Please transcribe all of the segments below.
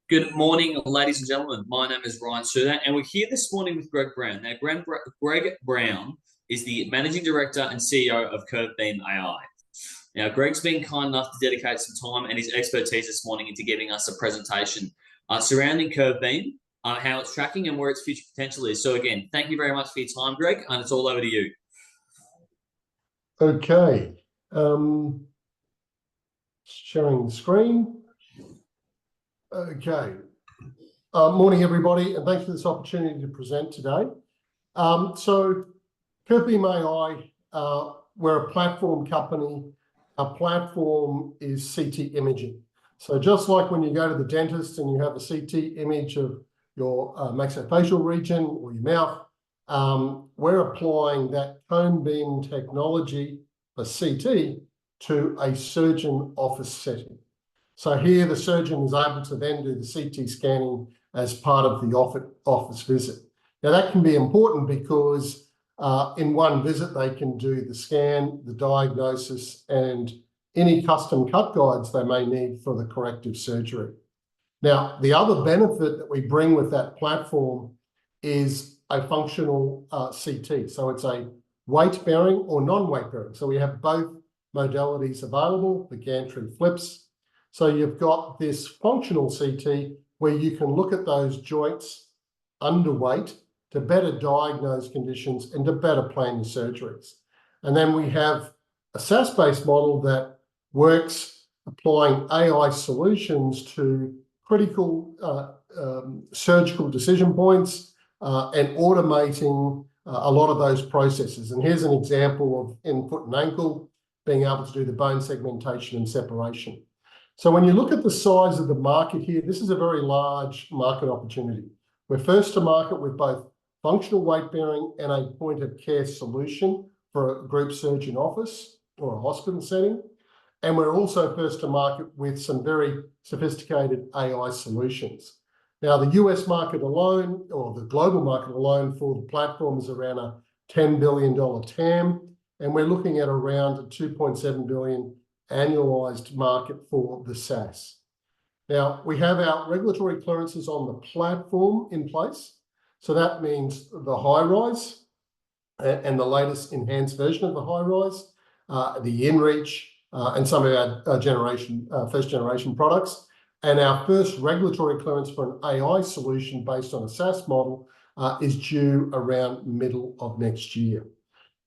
Good morning, ladies and gentlemen. My name is Ryan Suter, and we're here this morning with Greg Brown. Now, Greg Brown is the Managing Director and CEO of CurveBeam AI. Now, Greg's been kind enough to dedicate some time and his expertise this morning into giving us a presentation surrounding CurveBeam, how it's tracking, and where its future potential is. So, again, thank you very much for your time, Greg, and it's all over to you. Okay. Sharing the screen. Okay. Morning, everybody, and thanks for this opportunity to present today. So CurveBeam AI, we're a platform company. Our platform is CT imaging. So just like when you go to the dentist and you have a CT image of your maxillofacial region or your mouth, we're applying that cone beam technology for CT to a surgeon office setting. So here the surgeon is able to then do the CT scanning as part of the office visit. Now that can be important because in one visit they can do the scan, the diagnosis, and any custom cut guides they may need for the corrective surgery. Now, the other benefit that we bring with that platform is a functional CT. So it's a weight-bearing or non-weight-bearing. So we have both modalities available, the gantry flips. So you've got this functional CT where you can look at those joints underweight to better diagnose conditions and to better plan your surgeries. And then we have a SaaS-based model that works applying AI solutions to critical surgical decision points and automating a lot of those processes. And here's an example of in foot and ankle being able to do the bone segmentation and separation. So when you look at the size of the market here, this is a very large market opportunity. We're first to market with both functional weight-bearing and a point-of-care solution for a group surgeon office or a hospital setting. And we're also first to market with some very sophisticated AI solutions. Now, the US market alone, or the global market alone for the platform is around a $10 billion TAM, and we're looking at around a $2.7 billion annualized market for the SaaS. Now, we have our regulatory clearances on the platform in place. So that means the high-rise and the latest enhanced version of the high-rise, the InReach, and some of our first-generation products. And our first regulatory clearance for an AI solution based on a SaaS model is due around middle of next year.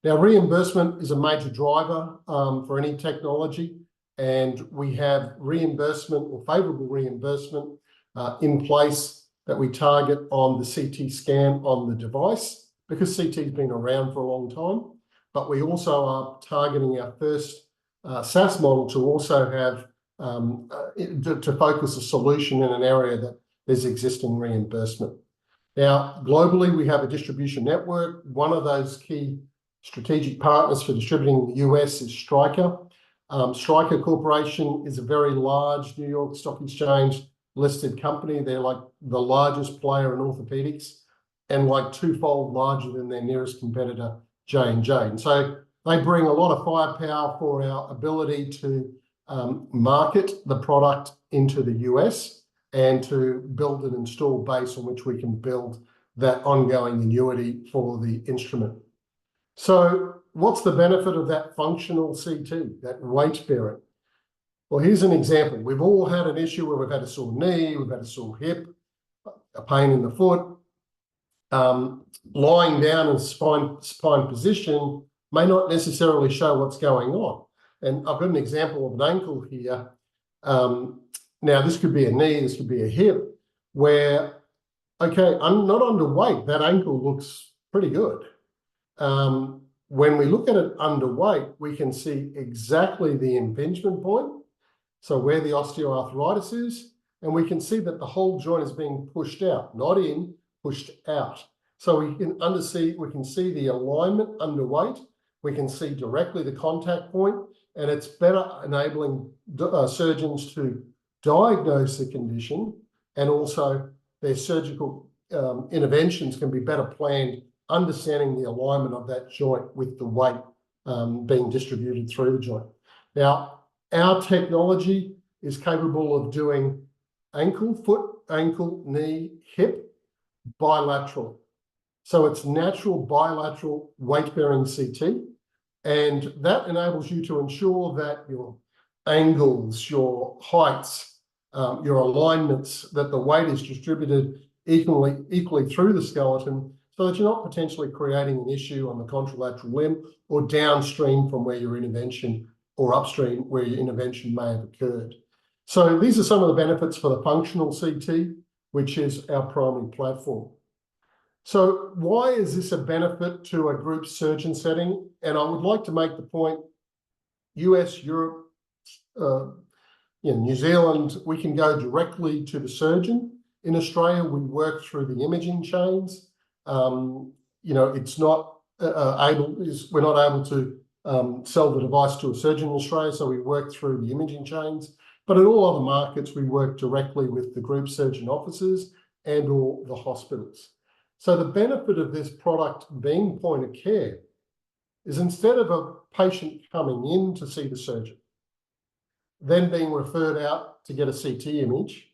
Now, reimbursement is a major driver for any technology, and we have reimbursement or favorable reimbursement in place that we target on the CT scan on the device because CT has been around for a long time. But we also are targeting our first SaaS model to also have to focus a solution in an area that there's existing reimbursement. Now, globally, we have a distribution network. One of those key strategic partners for distributing in the US is Stryker. Stryker Corporation is a very large New York Stock Exchange listed company. They're like the largest player in orthopedics and like twofold larger than their nearest competitor, J&J. And so they bring a lot of firepower for our ability to market the product into the US and to build an install base on which we can build that ongoing annuity for the instrument. So what's the benefit of that functional CT, that weight bearing? Well, here's an example. We've all had an issue where we've had a sore knee, we've had a sore hip, a pain in the foot. Lying down in spine position may not necessarily show what's going on. And I've got an example of an ankle here. Now, this could be a knee, this could be a hip, where, okay, I'm not underweight. That ankle looks pretty good. When we look at it underweight, we can see exactly the impingement point, so where the osteoarthritis is, and we can see that the whole joint is being pushed out, not in, pushed out. So we can see the alignment underweight, we can see directly the contact point, and it's better enabling surgeons to diagnose the condition, and also their surgical interventions can be better planned, understanding the alignment of that joint with the weight being distributed through the joint. Now, our technology is capable of doing foot, ankle, knee, hip, bilateral. So it's natural bilateral weight-bearing CT, and that enables you to ensure that your angles, your heights, your alignments, that the weight is distributed equally through the skeleton, so that you're not potentially creating an issue on the contralateral limb or downstream from where your intervention, or upstream where your intervention may have occurred. So these are some of the benefits for the functional CT, which is our primary platform. So why is this a benefit to a group surgeon setting? And I would like to make the point, US, Europe, New Zealand, we can go directly to the surgeon. In Australia, we work through the imaging chains. It's not we're not able to sell the device to a surgeon in Australia, so we work through the imaging chains. But in all other markets, we work directly with the group surgeon offices and or the hospitals. So the benefit of this product being point of care is, instead of a patient coming in to see the surgeon, then being referred out to get a CT image,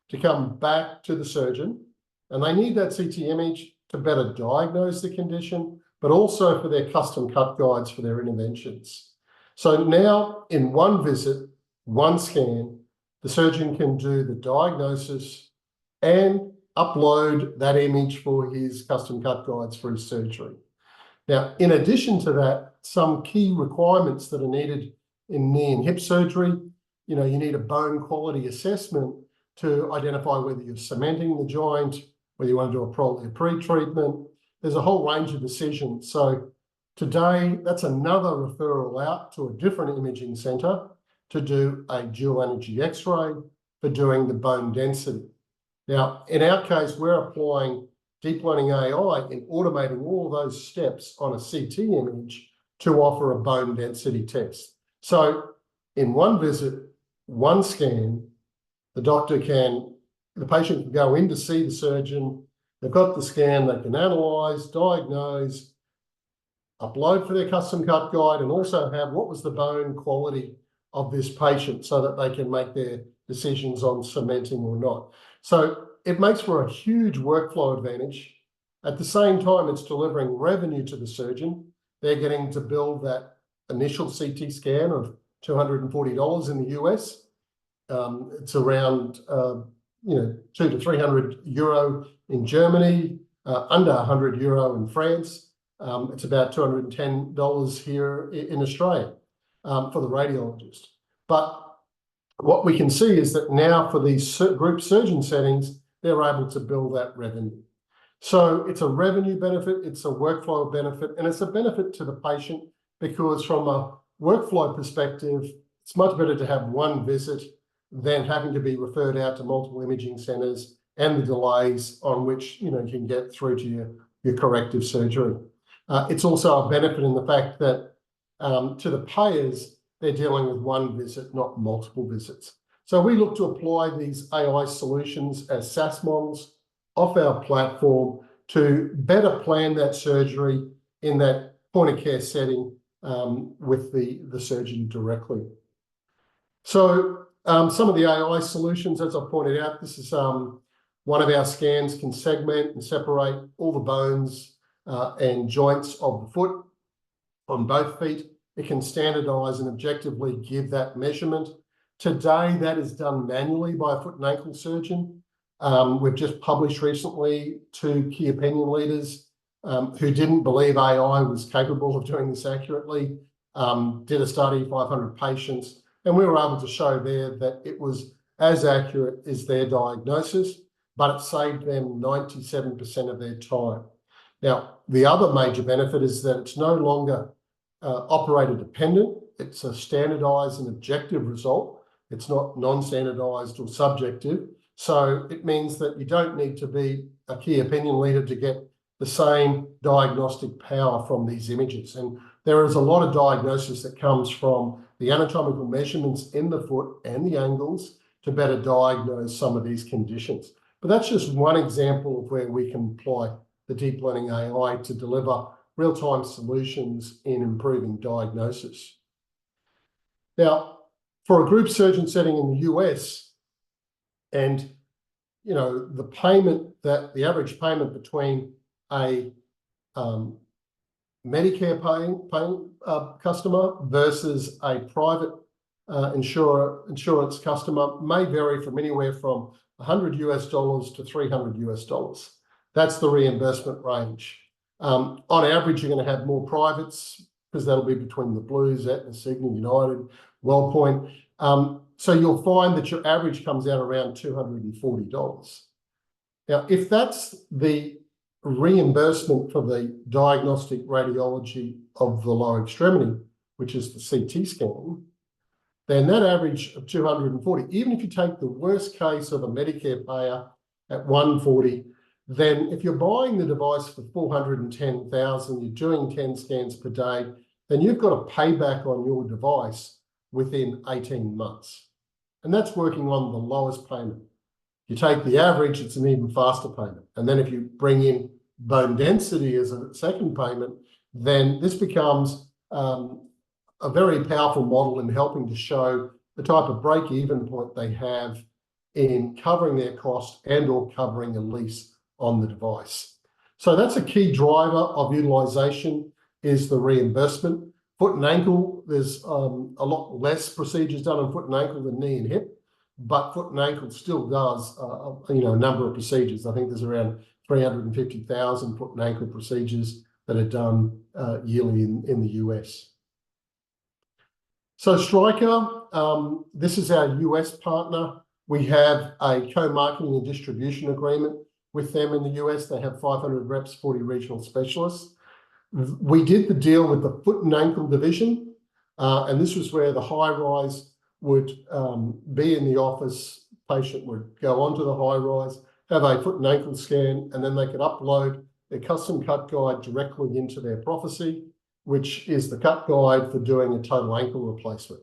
to come back to the surgeon, and they need that CT image to better diagnose the condition, but also for their custom cut guides for their interventions. So now, in one visit, one scan, the surgeon can do the diagnosis and upload that image for his custom cut guides for his surgery. Now, in addition to that, some key requirements that are needed in knee and hip surgery, you need a bone quality assessment to identify whether you're cementing the joint, whether you want to do a pro or pre-treatment. There's a whole range of decisions. So today, that's another referral out to a different imaging center to do a dual energy X-ray for doing the bone density. Now, in our case, we're applying deep learning AI and automating all of those steps on a CT image to offer a bone density test. So in one visit, one scan, the patient can go in to see the surgeon. They've got the scan, they can analyze, diagnose, upload for their custom cut guide, and also have what was the bone quality of this patient, so that they can make their decisions on cementing or not. So it makes for a huge workflow advantage. At the same time, it's delivering revenue to the surgeon. They're getting to build that initial CT scan of $240 in the US. It's around 200 to 300 euro in Germany, under 100 euro in France. It's about $210 here in Australia for the radiologist. But what we can see is that now for these group surgeon settings, they're able to build that revenue. So it's a revenue benefit, it's a workflow benefit, and it's a benefit to the patient, because from a workflow perspective, it's much better to have one visit than having to be referred out to multiple imaging centers and the delays on which you can get through to your corrective surgery. It's also a benefit in the fact that to the payers, they're dealing with one visit, not multiple visits. So we look to apply these AI solutions as SaaS models off our platform to better plan that surgery in that point of care setting with the surgeon directly. So some of the AI solutions, as I pointed out, this is one of our scans can segment and separate all the bones and joints of the foot on both feet. It can standardize and objectively give that measurement. Today, that is done manually by a foot and ankle surgeon. We've just published recently 2 key opinion leaders who didn't believe AI was capable of doing this accurately, did a study, 500 patients, and we were able to show there that it was as accurate as their diagnosis, but it saved them 97% of their time. Now, the other major benefit is that it's no longer operator dependent. It's a standardized and objective result. It's not non-standardized or subjective. So it means that you don't need to be a key opinion leader to get the same diagnostic power from these images. And there is a lot of diagnosis that comes from the anatomical measurements in the foot and the angles to better diagnose some of these conditions. But that's just one example of where we can apply the deep learning AI to deliver real-time solutions in improving diagnosis. Now, for a group surgeon setting in the US, And, you know, the average payment between a Medicare paying customer versus a private insurance customer may vary from anywhere from $100 to $300. That's the reimbursement range. On average, you're going to have more privates because that'll be between the Blues, Aetna, Cigna, United, WellPoint. So you'll find that your average comes out around $240. Now, if that's the reimbursement for the diagnostic radiology of the lower extremity, which is the CT scan, then that average of 240, even if you take the worst case of a Medicare payer at 140, then if you're buying the device for 410,000, you're doing 10 scans per day, then you've got a payback on your device within 18 months. And that's working on the lowest payment. You take the average, it's an even faster payment. And then if you bring in bone density as a second payment, then this becomes a very powerful model in helping to show the type of break-even point they have in covering their cost and or covering a lease on the device. So that's a key driver of utilization, is the reimbursement. Foot and ankle, there's a lot less procedures done on foot and ankle than knee and hip, but foot and ankle still does a number of procedures. I think there's around 350,000 foot and ankle procedures that are done yearly in the US. So Stryker, this is our US partner. We have a co-marketing and distribution agreement with them in the US. They have 500 reps, 40 regional specialists. We did the deal with the foot and ankle division, and this was where the high-rise would be in the office. Patient would go onto the high-rise, have a foot and ankle scan, and then they could upload their custom cut guide directly into their prophecy, which is the cut guide for doing a total ankle replacement.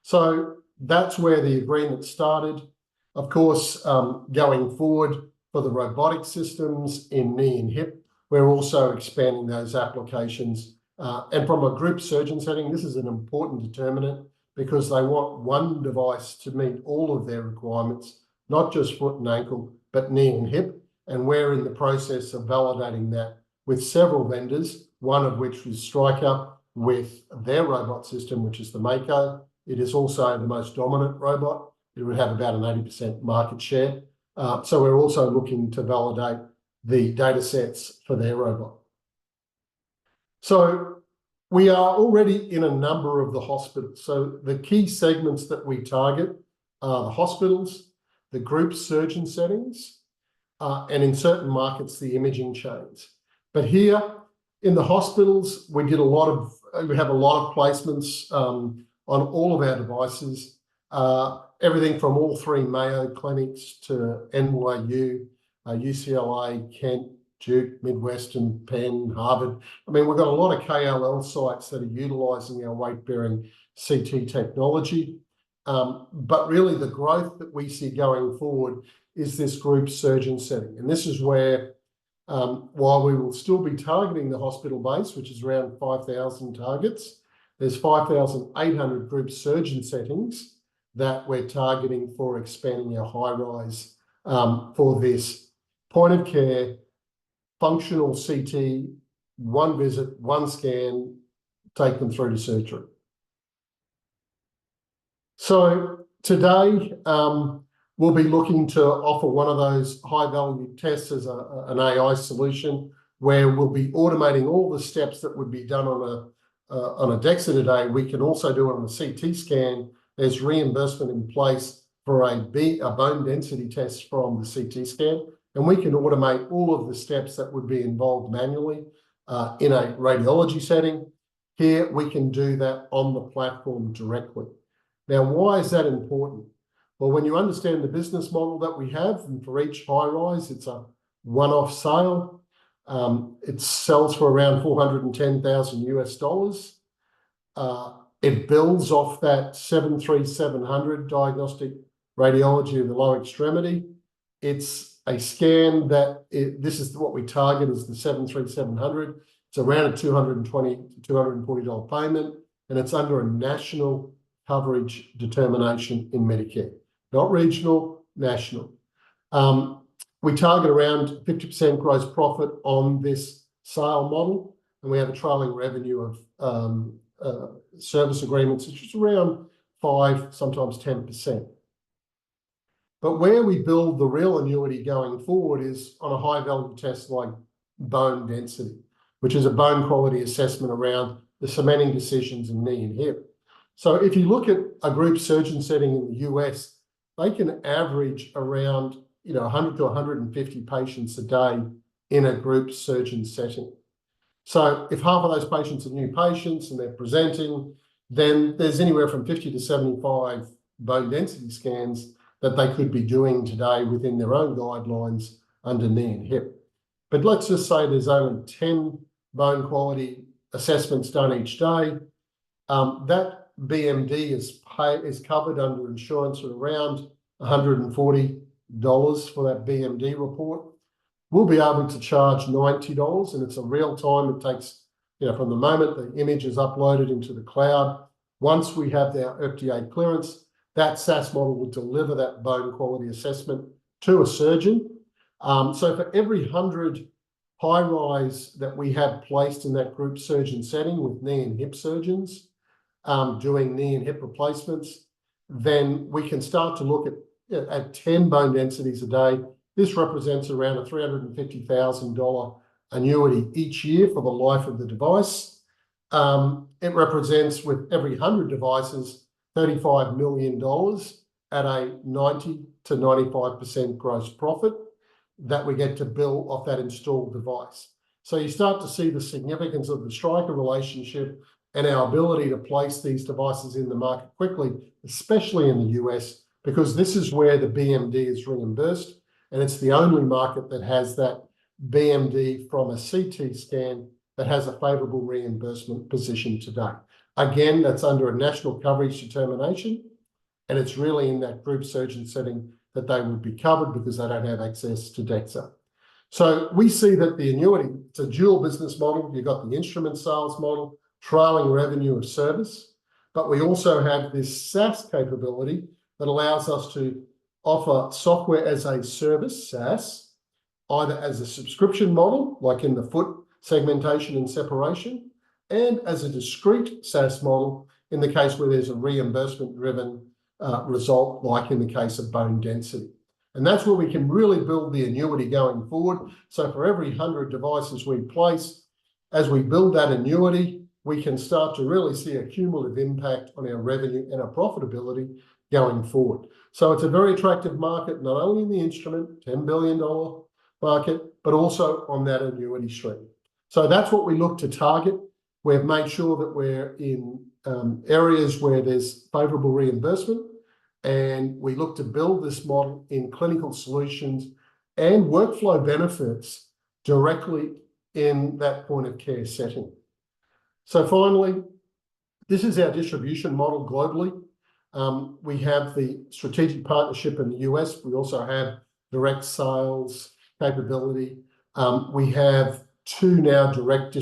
So that's where the agreement started. Of course, going forward for the robotic systems in knee and hip, we're also expanding those applications. And from a group surgeon setting, this is an important determinant because they want one device to meet all of their requirements, not just foot and ankle, but knee and hip. And we're in the process of validating that with several vendors, one of which was Stryker with their robot system, which is the Mako. It is also the most dominant robot. It would have about an 80% market share. So we're also looking to validate the data sets for their robot. So we are already in a number of the hospitals. So the key segments that we target are the hospitals, the group surgeon settings, and in certain markets, the imaging chains. But here in the hospitals, we have a lot of placements on all of our devices, everything from all three Mayo clinics to NYU, UCLA, Kent, Duke, Midwestern, Penn, Harvard. I mean, we've got a lot of KOL sites that are utilizing our weight-bearing CT technology. But really the growth that we see going forward is this group surgeon setting. And this is where, while we will still be targeting the hospital base, which is around 5,000 targets, there's 5,800 group surgeon settings that we're targeting for expanding our high-rise for this point of care, functional CT, one visit, one scan, take them through to surgery. So today, we'll be looking to offer one of those high-value tests as an AI solution where we'll be automating all the steps that would be done on a DEXA today. We can also do it on a CT scan. There's reimbursement in place for a bone density test from the CT scan. And we can automate all of the steps that would be involved manually in a radiology setting. Here, we can do that on the platform directly. Now, why is that important? Well, when you understand the business model that we have, and for each high-rise, it's a one-off sale. It sells for around $410,000 US. It builds off that 73700 diagnostic radiology of the lower extremity. It's a scan that this is what we target as the 73700. It's around a $220 to $240 payment, and it's under a national coverage determination in Medicare. Not regional, national. We target around 50% gross profit on this sale model, and we have a trailing revenue of service agreements, which is around 5, sometimes 10%. But where we build the real annuity going forward is on a high-value test like bone density, which is a bone quality assessment around the cementing decisions in knee and hip. So if you look at a group surgeon setting in the US, they can average around 100 to 150 patients a day in a group surgeon setting. So if half of those patients are new patients and they're presenting, then there's anywhere from 50 to 75 bone density scans that they could be doing today within their own guidelines under knee and hip. But let's just say there's only 10 bone quality assessments done each day. That BMD is covered under insurance at around $140 for that BMD report. We'll be able to charge $90, and it's a real time. It takes, from the moment the image is uploaded into the cloud, once we have our FDA clearance, that SaaS model will deliver that bone quality assessment to a surgeon. So for every 100 high-rise that we have placed in that group surgeon setting with knee and hip surgeons doing knee and hip replacements, then we can start to look at 10 bone densities a day. This represents around a $350,000 annuity each year for the life of the device. It represents, with every 100 devices, $35 million at a 90 to 95% gross profit that we get to bill off that installed device. So you start to see the significance of the Stryker relationship and our ability to place these devices in the market quickly, especially in the US, because this is where the BMD is reimbursed, and it's the only market that has that BMD from a CT scan that has a favorable reimbursement position today. Again, that's under a national coverage determination, and it's really in that group surgeon setting that they would be covered because they don't have access to DEXA. So we see that the annuity, it's a dual business model. You've got the instrument sales model, trailing revenue of service, but we also have this SaaS capability that allows us to offer software as a service, SaaS, either as a subscription model, like in the foot segmentation and separation, and as a discrete SaaS model in the case where there's a reimbursement-driven result, like in the case of bone density. And that's where we can really build the annuity going forward. So for every 100 devices we place, as we build that annuity, we can start to really see a cumulative impact on our revenue and our profitability going forward. So it's a very attractive market, not only in the instrument, $10 billion market, but also on that annuity stream. So that's what we look to target. We've made sure that we're in areas where there's favorable reimbursement, and we look to build this model in clinical solutions and workflow benefits directly in that point of care setting. So finally, this is our distribution model globally. We have the strategic partnership in the US. We also have direct sales capability. We have two direct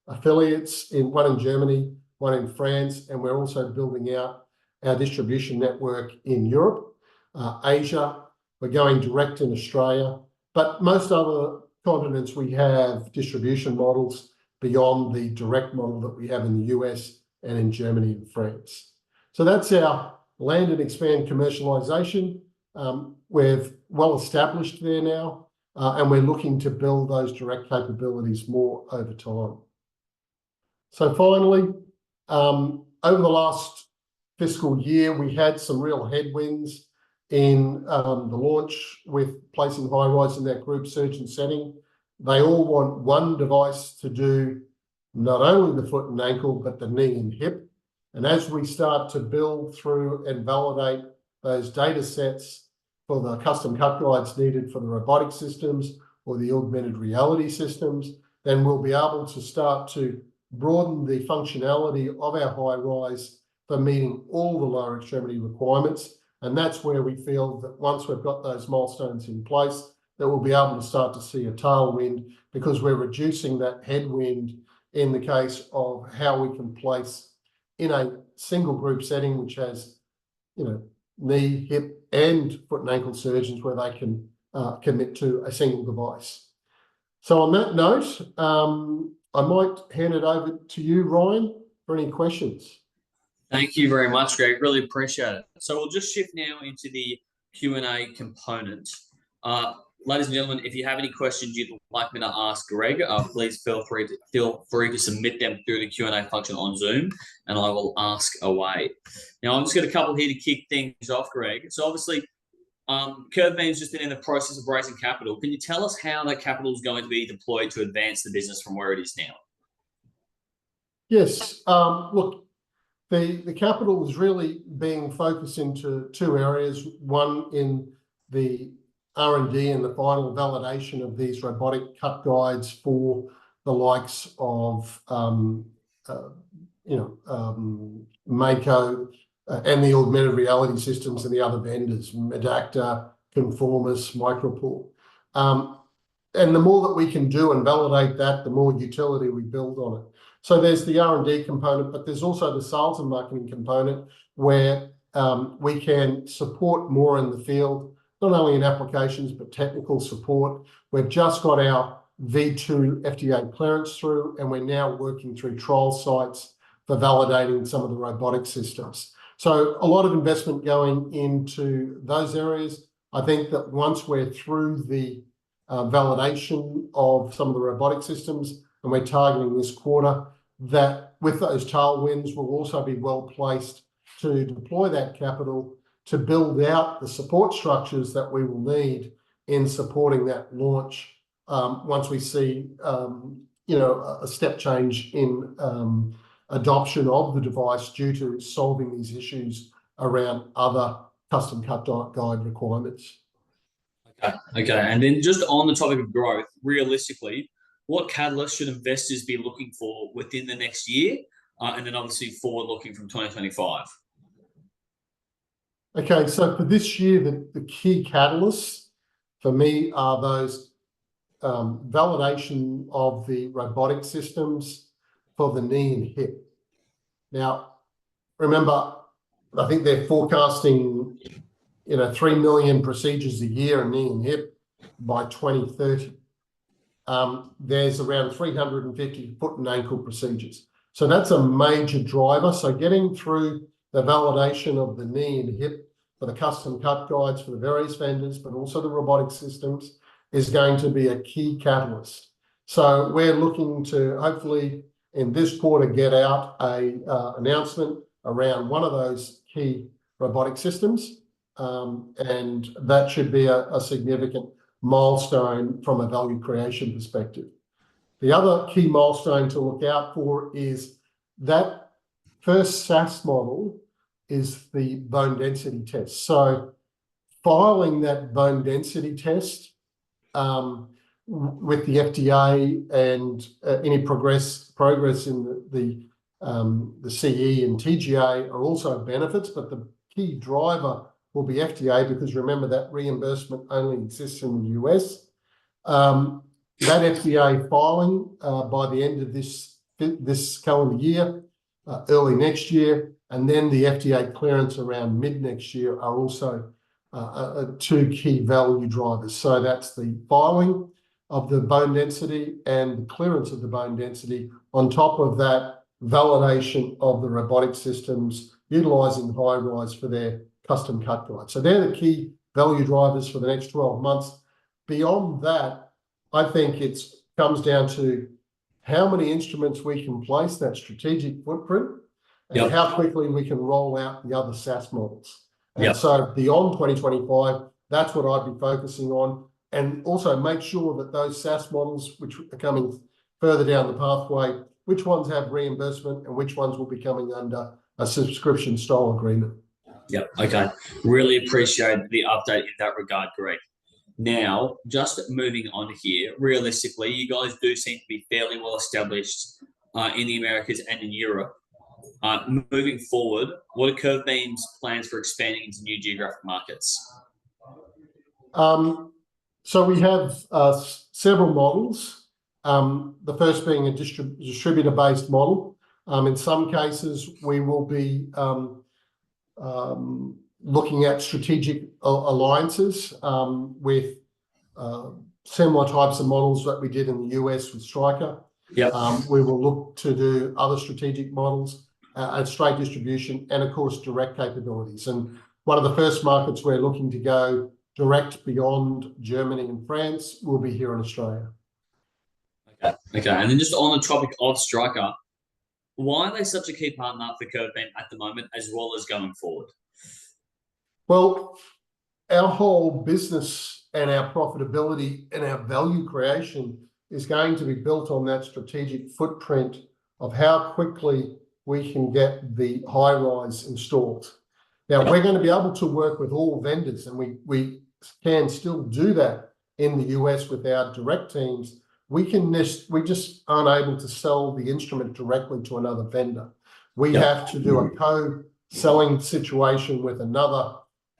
affiliates, one in Germany, one in France, and we're also building out our distribution network in Europe, Asia. We're going direct in Australia, but most other continents we have distribution models beyond the direct model that we have in the US and in Germany and France. So that's our land and expand commercialization. We're well established there now, and we're looking to build those direct capabilities more over time. So finally, over the last fiscal year, we had some real headwinds in the launch with placing high-rise in that group surgeon setting. They all want one device to do not only the foot and ankle, but the knee and hip. And as we start to build through and validate those data sets for the custom cut guides needed for the robotic systems or the augmented reality systems, then we'll be able to start to broaden the functionality of our high-rise for meeting all the lower extremity requirements. And that's where we feel that once we've got those milestones in place, that we'll be able to start to see a tailwind, because we're reducing that headwind in the case of how we can place in a single group setting, which has, knee, hip, and foot and ankle surgeons where they can commit to a single device. So on that note, I might hand it over to you, Ryan, for any questions. Thank you very much, Greg. Really appreciate it. So we'll just shift now into the Q&A component. Ladies and gentlemen, if you have any questions you'd like me to ask Greg, please feel free to submit them through the Q&A function on Zoom, and I will ask away. Now, I've just got a couple here to kick things off, Greg. So obviously, CurveBeam's just been in the process of raising capital. Can you tell us how that capital is going to be deployed to advance the business from where it is now? Yes. Look, the capital is really being focused into two areas. One in the R&D and the final validation of these robotic cut guides for the likes of Mako and the augmented reality systems and the other vendors, Medacta, Conformis, Micropool. And the more that we can do and validate that, the more utility we build on it. So there's the R&D component, but there's also the sales and marketing component where we can support more in the field, not only in applications, but technical support. We've just got our V2 FDA clearance through, and we're now working through trial sites for validating some of the robotic systems. So a lot of investment going into those areas. I think that once we're through the validation of some of the robotic systems, and we're targeting this quarter, that with those tailwinds, we'll also be well placed to deploy that capital to build out the support structures that we will need in supporting that launch once we see a step change in adoption of the device due to solving these issues around other custom cut guide requirements. Okay. And then just on the topic of growth, realistically, what catalyst should investors be looking for within the next year? And then obviously forward looking from 2025. Okay, so for this year, the key catalysts for me are those validation of the robotic systems for the knee and hip. Now, remember, I think they're forecasting 3 million procedures a year in knee and hip by 2030. There's around 350 foot and ankle procedures. So that's a major driver. So getting through the validation of the knee and hip for the custom cut guides for the various vendors, but also the robotic systems, is going to be a key catalyst. So we're looking to hopefully in this quarter get out a announcement around one of those key robotic systems, and that should be a significant milestone from a value creation perspective. The other key milestone to look out for is that first SaaS model is the bone density test. So filing that bone density test with the FDA and any progress in the CE and TGA are also benefits, but the key driver will be FDA, because remember that reimbursement only exists in the US. That FDA filing by the end of this calendar year, early next year, and then the FDA clearance around mid next year are also two key value drivers. So that's the filing of the bone density and the clearance of the bone density. On top of that, validation of the robotic systems utilizing Sharewise for their custom cut guide. So they're the key value drivers for the next 12 months. Beyond that, I think it comes down to how many instruments we can place, that strategic footprint, and how quickly we can roll out the other SaaS models. And so beyond 2025, that's what I'd be focusing on. And also make sure that those SaaS models, which are coming further down the pathway, which ones have reimbursement and which ones will be coming under a subscription style agreement. Yep. Okay. Really appreciate the update in that regard, Greg. Now, just moving on here, realistically, you guys do seem to be fairly well established in the Americas and in Europe. Moving forward, what are CurveBeam's plans for expanding into new geographic markets? So we have several models. The first being a distributor-based model. In some cases, we will be looking at strategic alliances with similar types of models that we did in the US with Stryker. Yep. We will look to do other strategic models and straight distribution and, of course, direct capabilities. And one of the first markets we're looking to go direct beyond Germany and France will be here in Australia. Okay. And then just on the topic of Stryker, why are they such a key partner for CurveBeam at the moment as well as going forward? Well, our whole business and our profitability and our value creation is going to be built on that strategic footprint of how quickly we can get the high-rise installed. Now, we're going to be able to work with all vendors, and we can still do that in the US with our direct teams. We just aren't able to sell the instrument directly to another vendor. We have to do a co-selling situation with another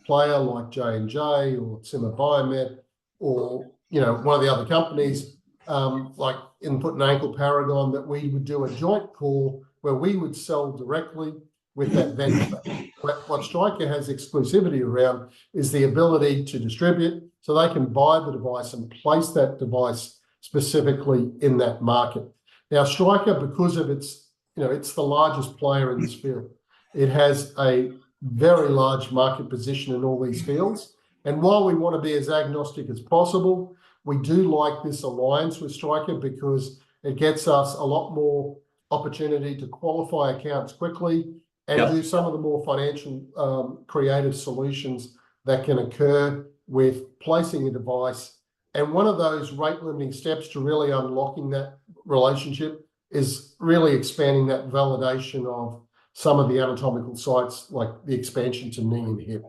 player like J&J or Zimmer Biomet or one of the other companies like in foot and ankle Paragon, that we would do a joint call where we would sell directly with that vendor. What Stryker has exclusivity around is the ability to distribute, so they can buy the device and place that device specifically in that market. Now, Stryker, because of its, it's the largest player in this field. It has a very large market position in all these fields. And while we want to be as agnostic as possible, we do like this alliance with Stryker because it gets us a lot more opportunity to qualify accounts quickly and do some of the more financial creative solutions that can occur with placing a device. And one of those rate limiting steps to really unlocking that relationship is really expanding that validation of some of the anatomical sites, like the expansion to knee and hip.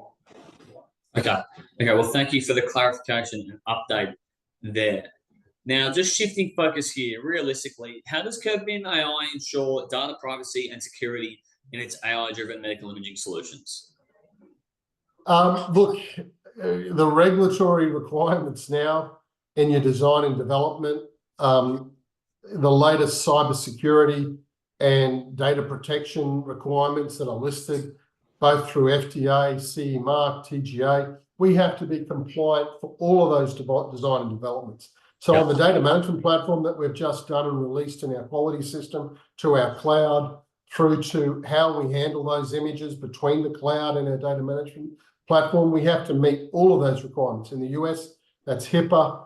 Okay. Well, thank you for the clarification and update there. Now, just shifting focus here, realistically, how does CurveBeam AI ensure data privacy and security in its AI-driven medical imaging solutions? Look, the regulatory requirements now in your design and development, the latest cybersecurity and data protection requirements that are listed both through FDA, CE Mark, TGA, we have to be compliant for all of those design and developments. So on the data management platform that we've just done and released in our quality system, to our cloud, through to how we handle those images between the cloud and our data management platform, we have to meet all of those requirements. In the US, that's HIPAA.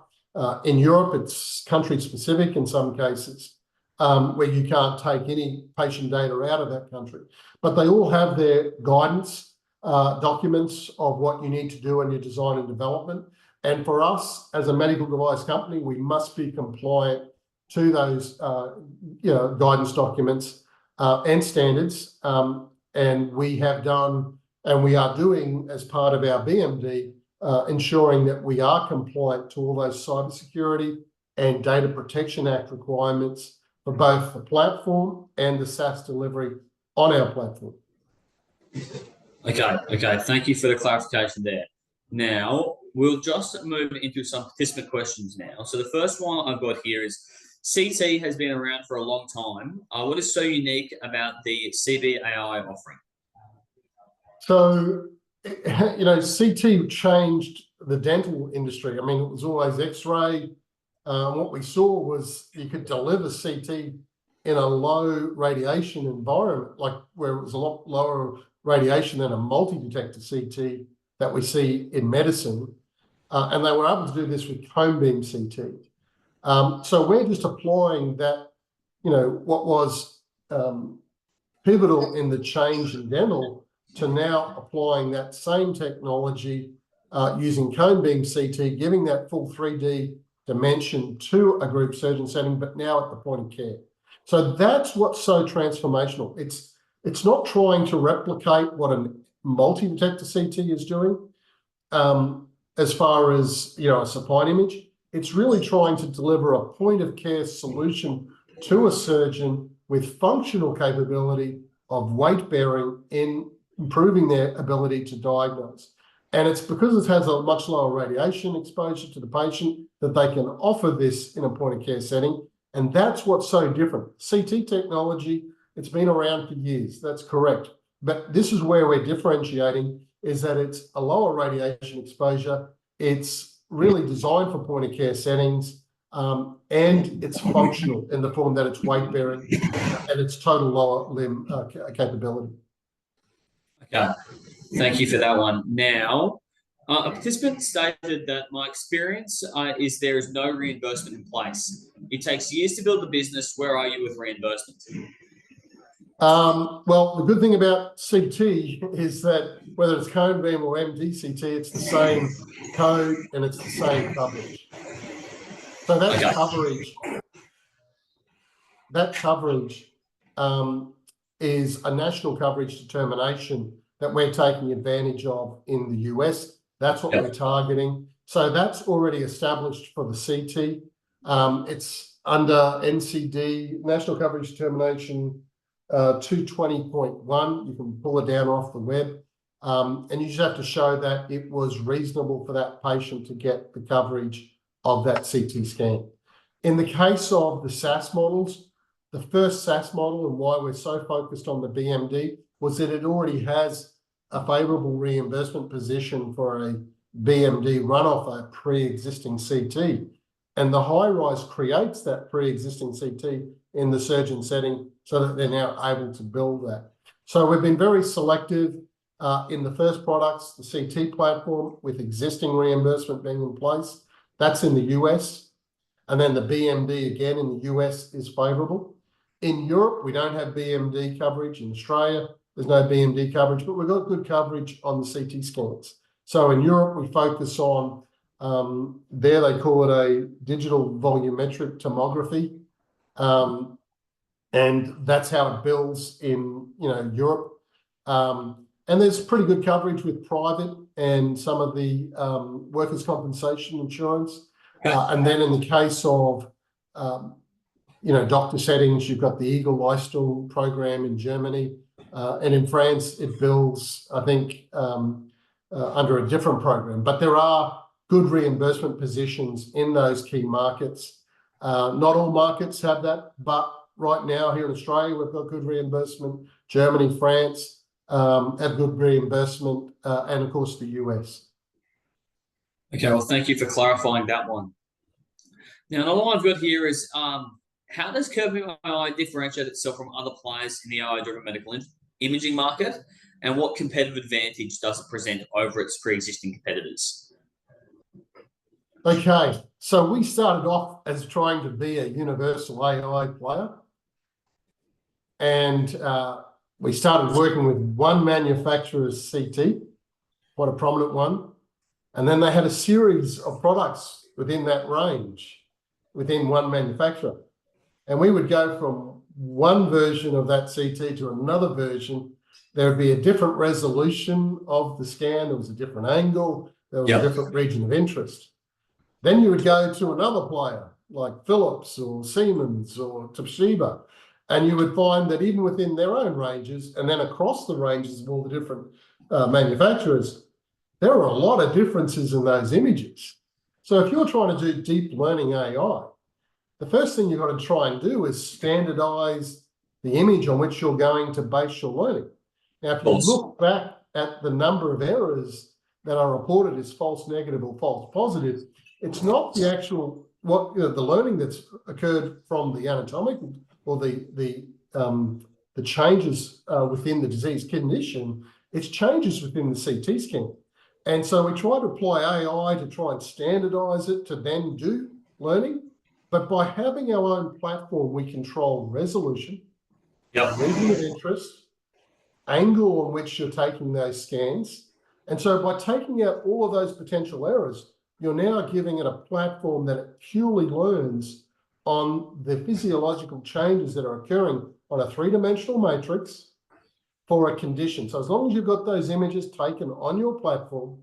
In Europe, it's country-specific in some cases, where you can't take any patient data out of that country. But they all have their guidance documents of what you need to do in your design and development. And for us, as a medical device company, we must be compliant to those guidance documents and standards. And we have done, and we are doing as part of our BMD, ensuring that we are compliant to all those cybersecurity and Data Protection Act requirements for both the platform and the SaaS delivery on our platform. Okay. Thank you for the clarification there. Now, we'll just move into some participant questions now. So the first one I've got here is, CT has been around for a long time. What is so unique about the CVB AI offering? So, CT changed the dental industry. I mean, it was always X-ray. What we saw was you could deliver CT in a low radiation environment, like where it was a lot lower radiation than a multi-detector CT that we see in medicine. And they were able to do this with ConeBeam CT. So we're just applying that, what was pivotal in the change in dental to now applying that same technology using ConeBeam CT, giving that full 3D dimension to a group surgeon setting, but now at the point of care. So that's what's so transformational. It's not trying to replicate what a multi-detector CT is doing as far as, a supine image. It's really trying to deliver a point of care solution to a surgeon with functional capability of weight bearing in improving their ability to diagnose. And it's because it has a much lower radiation exposure to the patient that they can offer this in a point of care setting. And that's what's so different. CT technology, it's been around for years. That's correct. But this is where we're differentiating is that it's a lower radiation exposure. It's really designed for point of care settings, and it's functional in the form that it's weight bearing and it's total lower limb capability. Okay, thank you for that one. Now, a participant stated that my experience is there is no reimbursement in place. It takes years to build the business. Where are you with reimbursement? Well, the good thing about CT is that whether it's CurveBeam or MDCT, it's the same code and it's the same coverage. So that's coverage. That coverage is a national coverage determination that we're taking advantage of in the US. That's what we're targeting. So that's already established for the CT. It's under NCD, National Coverage Determination 220.1. You can pull it down off the web. And you just have to show that it was reasonable for that patient to get the coverage of that CT scan. In the case of the SaaS models, the first SaaS model and why we're so focused on the BMD was that it already has a favorable reimbursement position for a BMD run off a pre-existing CT. And the Sharewise creates that pre-existing CT in the surgeon setting so that they're now able to build that. So we've been very selective in the first products, the CT platform with existing reimbursement being in place. That's in the US. And then the BMD again in the US is favorable. In Europe, we don't have BMD coverage. In Australia, there's no BMD coverage, but we've got good coverage on the CT scans. So in Europe, we focus on, there they call it a digital volumetric tomography. And that's how it bills in Europe. And there's pretty good coverage with private and some of the workers' compensation insurance. And then in the case of doctor settings, you've got the Eagle Lifestyle program in Germany. And in France, it bills, I think, under a different program. But there are good reimbursement positions in those key markets. Not all markets have that, but right now here in Australia, we've got good reimbursement. Germany, France have good reimbursement, and of course the US. Okay, well, thank you for clarifying that one. Now, another one I've got here is, how does CurveBeam AI differentiate itself from other players in the AI-driven medical imaging market, and what competitive advantage does it present over its pre-existing competitors? Okay, so we started off as trying to be a universal AI player, and we started working with one manufacturer's CT, quite a prominent one, and then they had a series of products within that range, within one manufacturer. And we would go from one version of that CT to another version. There would be a different resolution of the scan. There was a different angle. There was a different region of interest. Then you would go to another player like Philips or Siemens or Toshiba, and you would find that even within their own ranges and then across the ranges of all the different manufacturers, there are a lot of differences in those images. So if you're trying to do deep learning AI, the first thing you've got to try and do is standardize the image on which you're going to base your learning. Now, if you look back at the number of errors that are reported as false negative or false positive, it's not the actual the learning that's occurred from the anatomical or the changes within the disease condition. It's changes within the CT scan. And so we try to apply AI to try and standardize it to then do learning. But by having our own platform, we control resolution, region of interest, angle on which you're taking those scans. And so by taking out all of those potential errors, you're now giving it a platform that it purely learns on the physiological changes that are occurring on a three-dimensional matrix for a condition. So as long as you've got those images taken on your platform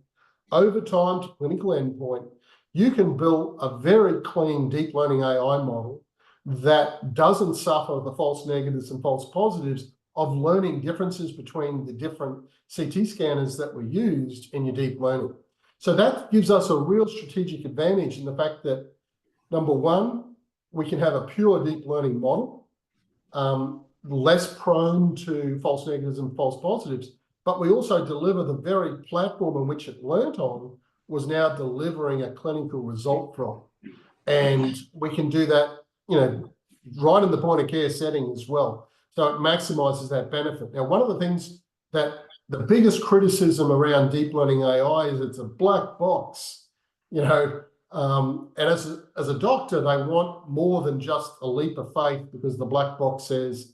over time to clinical endpoint, you can build a very clean deep learning AI model that doesn't suffer the false negatives and false positives of learning differences between the different CT scanners that were used in your deep learning. So that gives us a real strategic advantage in the fact that, number one, we can have a pure deep learning model, less prone to false negatives and false positives, but we also deliver the very platform on which it learnt on was now delivering a clinical result from. And we can do that, right in the point of care setting as well. So it maximizes that benefit. Now, one of the things that the biggest criticism around deep learning AI is it's a black box, and as a doctor, they want more than just a leap of faith because the black box says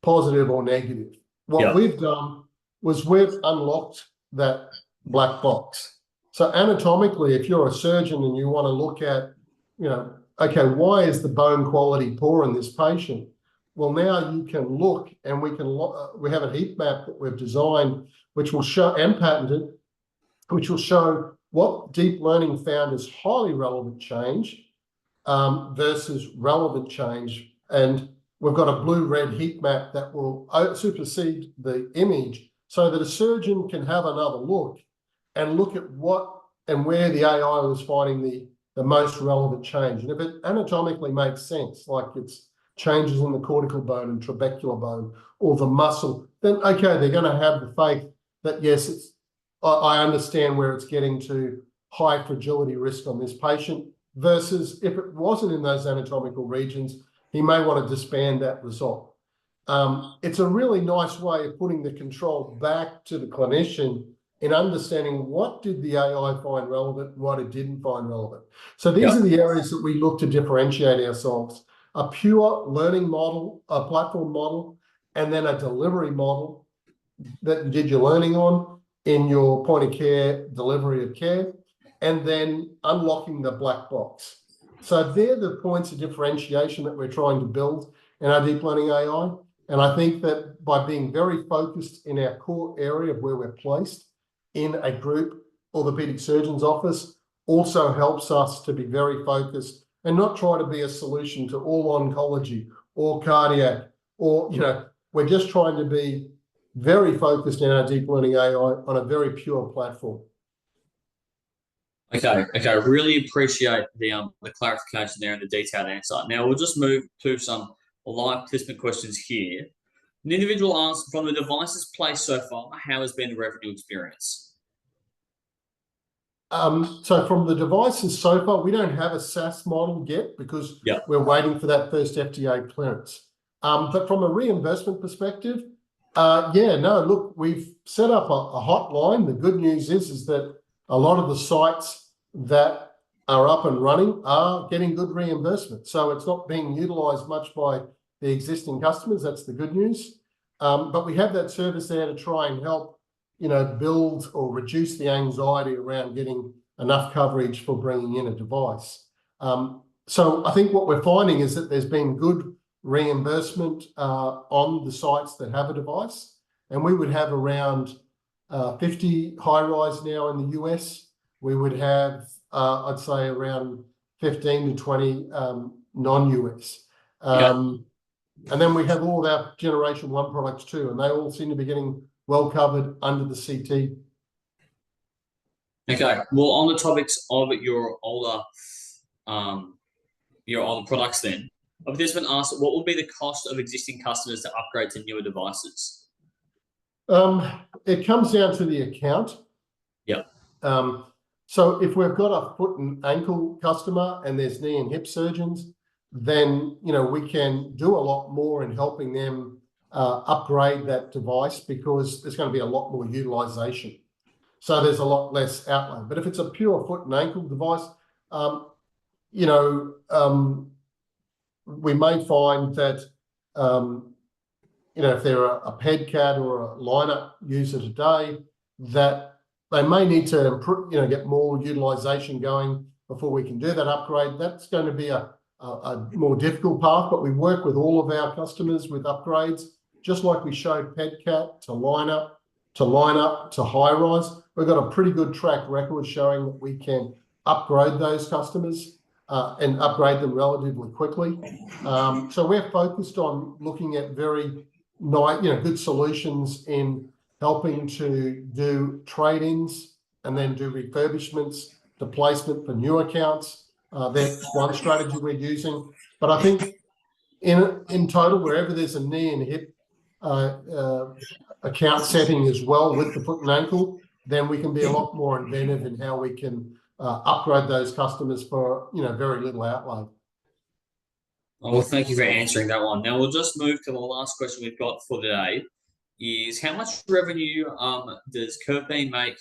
positive or negative. What we've done was we've unlocked that black box. So anatomically, if you're a surgeon and you want to look at, okay, why is the bone quality poor in this patient? Well, now you can look, and we have a heat map that we've designed, which will show, and patented, which will show what deep learning found as highly relevant change versus relevant change. And we've got a blue-red heat map that will supersede the image so that a surgeon can have another look and look at what and where the AI was finding the most relevant change. And if it anatomically makes sense, like it's changes in the cortical bone and trabecular bone or the muscle, then okay, they're going to have the faith that yes, I understand where it's getting to high fragility risk on this patient, versus if it wasn't in those anatomical regions, he may want to disband that result. It's a really nice way of putting the control back to the clinician in understanding what did the AI find relevant and what it didn't find relevant. So these are the areas that we look to differentiate ourselves: a pure learning model, a platform model, and then a delivery model that you did your learning on in your point of care delivery of care, and then unlocking the black box. So they're the points of differentiation that we're trying to build in our deep learning AI. And I think that by being very focused in our core area of where we're placed in a group orthopedic surgeon's office also helps us to be very focused and not try to be a solution to all oncology or cardiac, or, we're just trying to be very focused in our deep learning AI on a very pure platform. Okay. I really appreciate the clarification there and the detailed answer. Now we'll just move to some live participant questions here. An individual asks, from the devices placed so far, how has been the revenue experience? So from the devices so far, we don't have a SaaS model yet because we're waiting for that first FDA clearance. But from a reimbursement perspective, look, we've set up a hotline. The good news is that a lot of the sites that are up and running are getting good reimbursement. So it's not being utilized much by the existing customers. That's the good news. But we have that service there to try and help, build or reduce the anxiety around getting enough coverage for bringing in a device. So I think what we're finding is that there's been good reimbursement on the sites that have a device, and we would have around 50 high-rise now in the US. We would have, I'd say, around 15 to 20 non-US. And then we have all of our Generation 1 products too, and they all seem to be getting well covered under the CT. Okay. Well, on the topics of your older products then, a participant asked, what will be the cost of existing customers to upgrade to newer devices? It comes down to the account. So if we've got a foot and ankle customer and there's knee and hip surgeons, then we can do a lot more in helping them upgrade that device because there's going to be a lot more utilization. So there's a lot less outlay. But if it's a pure foot and ankle device, we may find that if they're a PEDCAT or a liner user today, that they may need to improve, get more utilization going before we can do that upgrade. That's going to be a more difficult path, but we work with all of our customers with upgrades, just like we showed PEDCAT to line up to high rise. We've got a pretty good track record showing that we can upgrade those customers and upgrade them relatively quickly. So we're focused on looking at very good solutions in helping to do trade-ins and then do refurbishments, placement for new accounts. That's one strategy we're using. But I think in total, wherever there's a knee and hip account setting as well with the foot and ankle, then we can be a lot more inventive in how we can upgrade those customers for very little outlay. Oh, well, thank you for answering that one. Now we'll just move to the last question we've got for today. Is how much revenue does CurveBeam make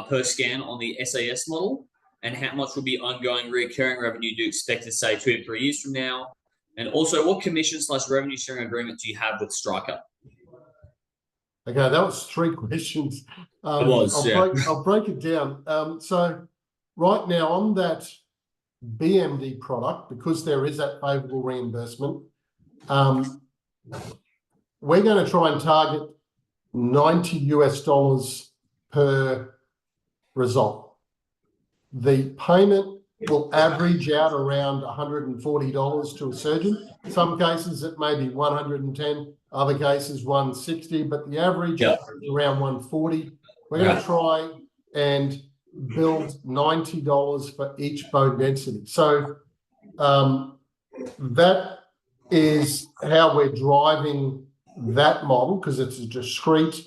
per scan on the SAS model, and how much will be ongoing recurring revenue do you expect to say 2 to 3 years from now? And also, what commission/revenue sharing agreement do you have with Stryker? Okay, that was 3 questions. I'll break it down. So right now on that BMD product, because there is that favorable reimbursement, we're going to try and target $90 per result. The payment will average out around $140 to a surgeon. Some cases it may be 110, other cases 160, but the average is around 140. We're going to try and build $90 for each bone density. So that is how we're driving that model, because it's a discrete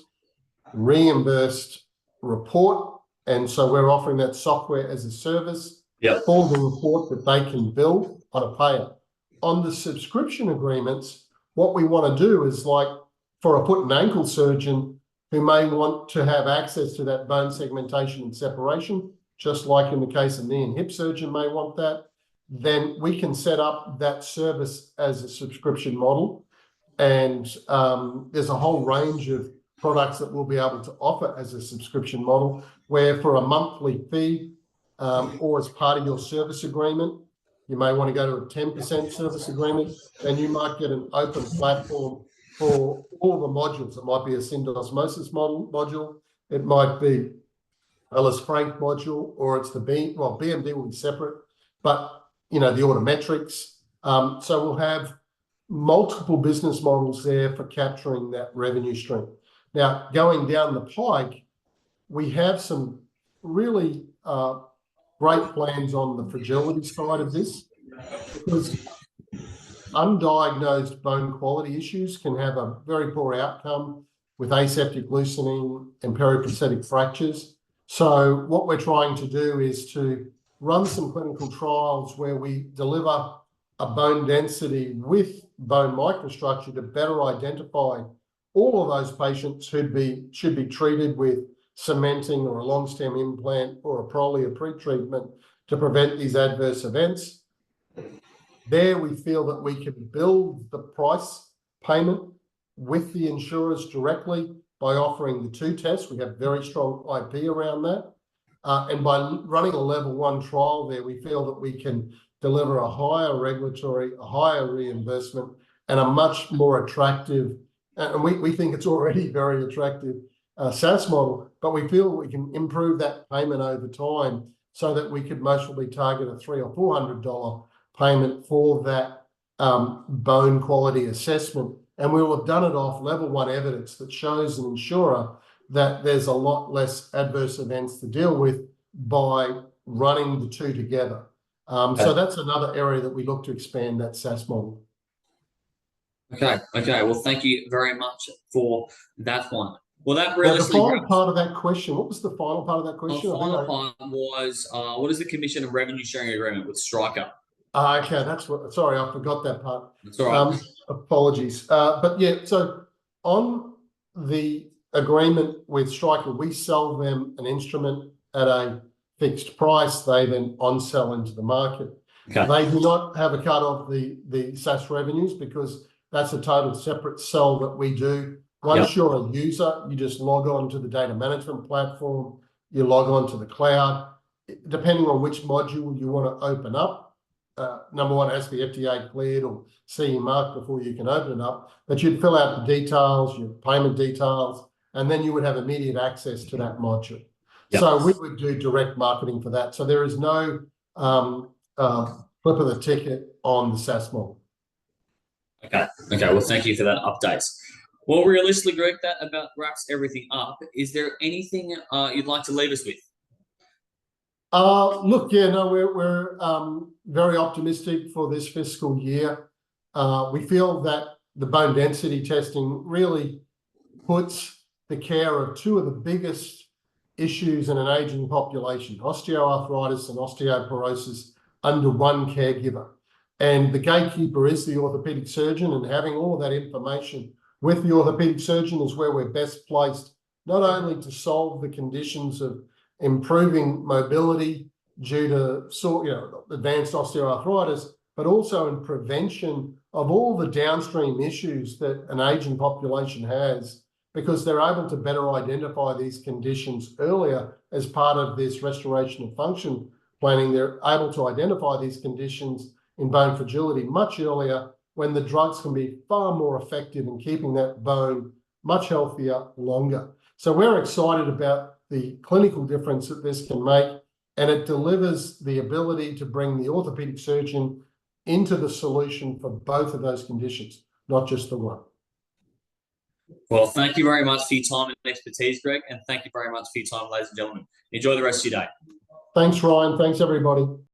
reimbursed report, and so we're offering that software as a service for the report that they can build on a payer. On the subscription agreements, what we want to do is, like for a foot and ankle surgeon who may want to have access to that bone segmentation and separation, just like in the case of knee and hip surgeon may want that, then we can set up that service as a subscription model. And there's a whole range of products that we'll be able to offer as a subscription model, where for a monthly fee or as part of your service agreement, you may want to go to a 10% service agreement, and you might get an open platform for all the modules. It might be a syndosmosis module, it might be a Les Frank module, or it's the BMD will be separate, but the autometrics. So we'll have multiple business models there for capturing that revenue stream. Now, going down the pike, we have some really great plans on the fragility side of this, because undiagnosed bone quality issues can have a very poor outcome with aseptic loosening and periprosthetic fractures. So what we're trying to do is to run some clinical trials where we deliver a bone density with bone microstructure to better identify all of those patients who should be treated with cementing or a long stem implant or a Prolia pre-treatment to prevent these adverse events. There we feel that we can build the price payment with the insurers directly by offering the 2 tests. We have very strong IP around that. And by running a level 1 trial there, we feel that we can deliver a higher regulatory, a higher reimbursement, and a much more attractive, and we think it's already very attractive, SaaS model, but we feel we can improve that payment over time so that we could most probably target a $300 or $400 payment for that bone quality assessment. And we will have done it off level 1 evidence that shows an insurer that there's a lot less adverse events to deal with by running the 2 together. So that's another area that we look to expand that SaaS model. Okay. Well, thank you very much for that one. Well, that really the final part of that question. What was the final part of that question? The final part was, what is the commission and revenue sharing agreement with Stryker? Okay, that's what. Sorry, I forgot that part. That's all right. Apologies. But yeah, so on the agreement with Stryker, we sell them an instrument at a fixed price. They then on-sell into the market. Okay. They do not have a cut of the SaaS revenues, because that's a total separate sell that we do. Once you're a user, you just log on to the data management platform, you log on to the cloud. Depending on which module you want to open up, number one, it has to be FDA cleared or CE marked before you can open it up, but you'd fill out the details, your payment details, and then you would have immediate access to that module. So we would do direct marketing for that. So there is no flip of the ticket on the SaaS model. Okay. Well, thank you for that update. Well, realistically, Greg, that about wraps everything up. Is there anything you'd like to leave us with? Look, we're very optimistic for this fiscal year. We feel that the bone density testing really puts the care of two of the biggest issues in an aging population, osteoarthritis and osteoporosis, under one caregiver. And the gatekeeper is the orthopedic surgeon, and having all of that information with the orthopedic surgeon is where we're best placed, not only to solve the conditions of improving mobility due to advanced osteoarthritis, but also in prevention of all the downstream issues that an aging population has, because they're able to better identify these conditions earlier as part of this restoration of function planning. They're able to identify these conditions in bone fragility much earlier, when the drugs can be far more effective in keeping that bone much healthier longer. So we're excited about the clinical difference that this can make, and it delivers the ability to bring the orthopedic surgeon into the solution for both of those conditions, not just the one. Well, thank you very much for your time and expertise, Greg, and thank you very much for your time, ladies and gentlemen. Enjoy the rest of your day. Thanks, Ryan. Thanks, everybody.